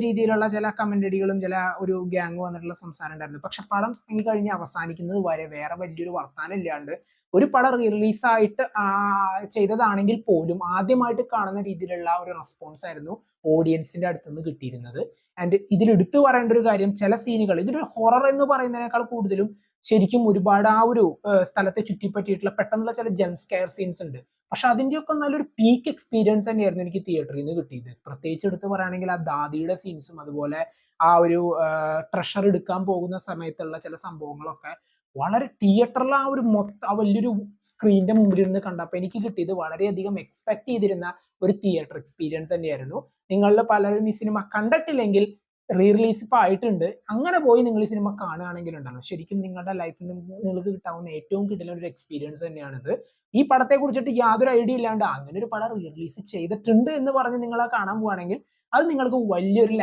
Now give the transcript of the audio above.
രീതിയിലുള്ള ചില കമന്റടികളും ചില ഒരു ഗ്യാങ് വന്നിട്ടുള്ള സംസാരം ഉണ്ടായിരുന്നു. പക്ഷെ പടം ഈ കഴിഞ്ഞ് അവസാനിക്കുന്നത് വരെ വേറെ വലിയൊരു വർത്താനം ഇല്ലാണ്ട് ഒരു പടം റിലീസ് ആയിട്ട് ചെയ്തതാണെങ്കിൽ പോലും ആദ്യമായിട്ട് കാണുന്ന രീതിയിലുള്ള ഒരു റെസ്പോൺസ് ആയിരുന്നു ഓഡിയൻസിന്റെ അടുത്ത് നിന്ന് കിട്ടിയിരുന്നത്. ആൻഡ് ഇതിൽ എടുത്തു പറയേണ്ട ഒരു കാര്യം, ചില സീനുകൾ ഇതൊരു ഹൊറർ എന്ന് പറയുന്നതിനേക്കാൾ കൂടുതലും ശരിക്കും ഒരുപാട് ആ ഒരു സ്ഥലത്തെ ചുറ്റിപ്പറ്റിയിട്ടുള്ള പെട്ടെന്നുള്ള ചില ജംപ് സ്കെയർ സീൻസ് ഉണ്ട്. പക്ഷെ അതിന്റെയൊക്കെ നല്ലൊരു പീക്ക് എക്സ്പീരിയൻസ് തന്നെയായിരുന്നു എനിക്ക് തിയേറ്ററിൽ നിന്ന് കിട്ടിയത്. പ്രത്യേകിച്ച് എടുത്ത് പറയുകയാണെങ്കിൽ ആ ദാദിയുടെ സീൻസും അതുപോലെ ആ ഒരു ട്രഷർ എടുക്കാൻ പോകുന്ന സമയത്തുള്ള ചില സംഭവങ്ങളൊക്കെ വളരെ തിയേറ്ററിൽ ആ ഒരു മൊത്തം ആ വലിയൊരു സ്ക്രീനിന്റെ മുമ്പിൽ ഇരുന്ന് കണ്ടപ്പോൾ എനിക്ക് കിട്ടിയത് വളരെയധികം എക്സ്പെക്ട് ചെയ്തിരുന്ന ഒരു തിയേറ്റർ എക്സ്പീരിയൻസ് തന്നെയായിരുന്നു. നിങ്ങളിൽ പലരും ഈ സിനിമ കണ്ടിട്ടില്ലെങ്കിൽ റീ റിലീസ് ഇപ്പൊ ആയിട്ടുണ്ട്, അങ്ങനെ പോയി നിങ്ങൾ ഈ സിനിമ കാണുകയാണെങ്കിൽ ഉണ്ടല്ലോ ശരിക്കും നിങ്ങളുടെ ലൈഫിൽ നിങ്ങൾക്ക് കിട്ടാവുന്ന ഏറ്റവും കിട്ടുന്ന ഒരു എക്സ്പീരിയൻസ് തന്നെയാണിത്. ഈ പടത്തെ കുറിച്ചിട്ട് യാതൊരു ഐഡിയ ഇല്ലാണ്ട് അങ്ങനെ ഒരു പടം റിലീസ് ചെയ്തിട്ടുണ്ട് എന്ന് പറഞ്ഞ് നിങ്ങൾ കാണാൻ പോവുകയാണെങ്കിൽ അത് നിങ്ങൾക്ക് വലിയൊരു